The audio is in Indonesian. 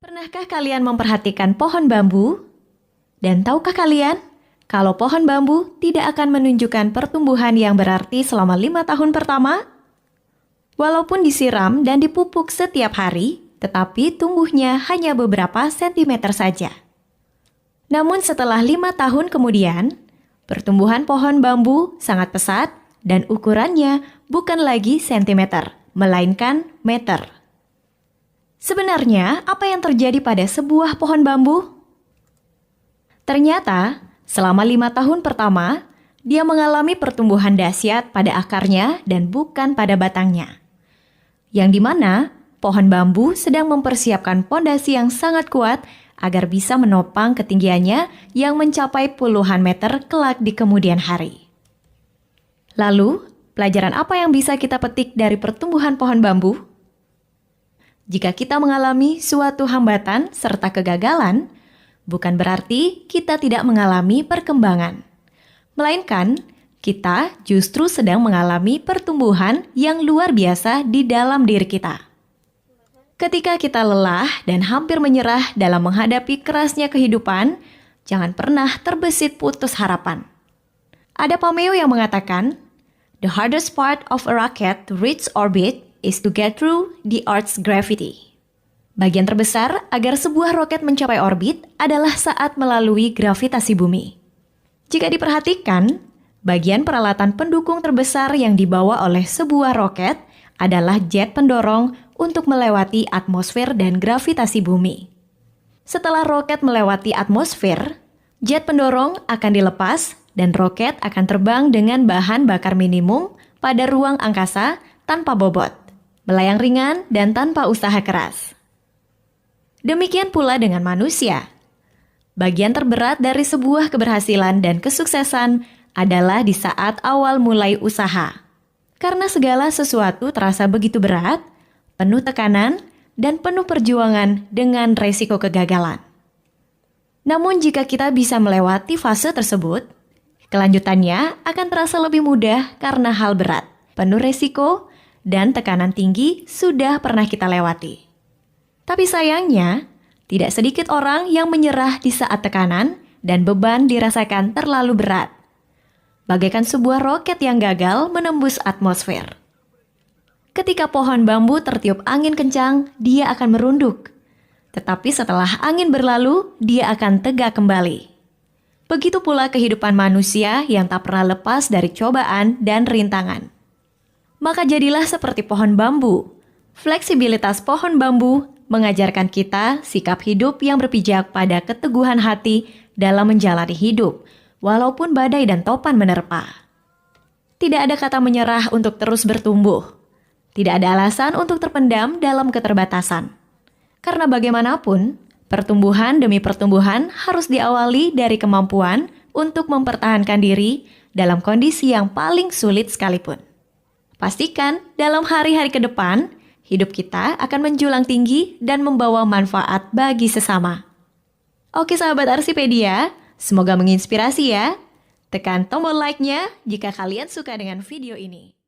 Pernahkah kalian memperhatikan pohon bambu? Dan tahukah kalian, kalau pohon bambu tidak akan menunjukkan pertumbuhan yang berarti selama 5 tahun pertama? Walaupun disiram dan dipupuk setiap hari, tetapi tumbuhnya hanya beberapa sentimeter saja. Namun setelah 5 tahun kemudian, pertumbuhan pohon bambu sangat pesat dan ukurannya bukan lagi sentimeter, melainkan meter. Sebenarnya, apa yang terjadi pada sebuah pohon bambu? Ternyata, selama 5 tahun pertama, dia mengalami pertumbuhan dahsyat pada akarnya dan bukan pada batangnya. Yang dimana, pohon bambu sedang mempersiapkan pondasi yang sangat kuat agar bisa menopang ketinggiannya yang mencapai puluhan meter kelak di kemudian hari. Lalu, pelajaran apa yang bisa kita petik dari pertumbuhan pohon bambu? Jika kita mengalami suatu hambatan serta kegagalan, bukan berarti kita tidak mengalami perkembangan. Melainkan, kita justru sedang mengalami pertumbuhan yang luar biasa di dalam diri kita. Ketika kita lelah dan hampir menyerah dalam menghadapi kerasnya kehidupan, jangan pernah terbesit putus harapan. Ada pameo yang mengatakan, "The hardest part of a rocket to reach orbit is to get through the Earth's gravity." Bagian terbesar agar sebuah roket mencapai orbit adalah saat melalui gravitasi bumi. Jika diperhatikan, bagian peralatan pendukung terbesar yang dibawa oleh sebuah roket adalah jet pendorong untuk melewati atmosfer dan gravitasi bumi. Setelah roket melewati atmosfer, jet pendorong akan dilepas dan roket akan terbang dengan bahan bakar minimum pada ruang angkasa tanpa bobot, melayang ringan dan tanpa usaha keras. Demikian pula dengan manusia. Bagian terberat dari sebuah keberhasilan dan kesuksesan adalah di saat awal mulai usaha. Karena segala sesuatu terasa begitu berat, penuh tekanan, dan penuh perjuangan dengan resiko kegagalan. Namun jika kita bisa melewati fase tersebut, kelanjutannya akan terasa lebih mudah karena hal berat, penuh resiko, dan tekanan tinggi sudah pernah kita lewati. Tapi sayangnya, tidak sedikit orang yang menyerah di saat tekanan dan beban dirasakan terlalu berat. Bagaikan sebuah roket yang gagal menembus atmosfer. Ketika pohon bambu tertiup angin kencang, dia akan merunduk. Tetapi setelah angin berlalu, dia akan tegak kembali. Begitu pula kehidupan manusia yang tak pernah lepas dari cobaan dan rintangan. Maka jadilah seperti pohon bambu. Fleksibilitas pohon bambu mengajarkan kita sikap hidup yang berpijak pada keteguhan hati dalam menjalani hidup, walaupun badai dan topan menerpa. Tidak ada kata menyerah untuk terus bertumbuh. Tidak ada alasan untuk terpendam dalam keterbatasan. Karena bagaimanapun, pertumbuhan demi pertumbuhan harus diawali dari kemampuan untuk mempertahankan diri dalam kondisi yang paling sulit sekalipun. Pastikan dalam hari-hari ke depan, hidup kita akan menjulang tinggi dan membawa manfaat bagi sesama. Oke sahabat Arsipedia, semoga menginspirasi ya. Tekan tombol like-nya jika kalian suka dengan video ini.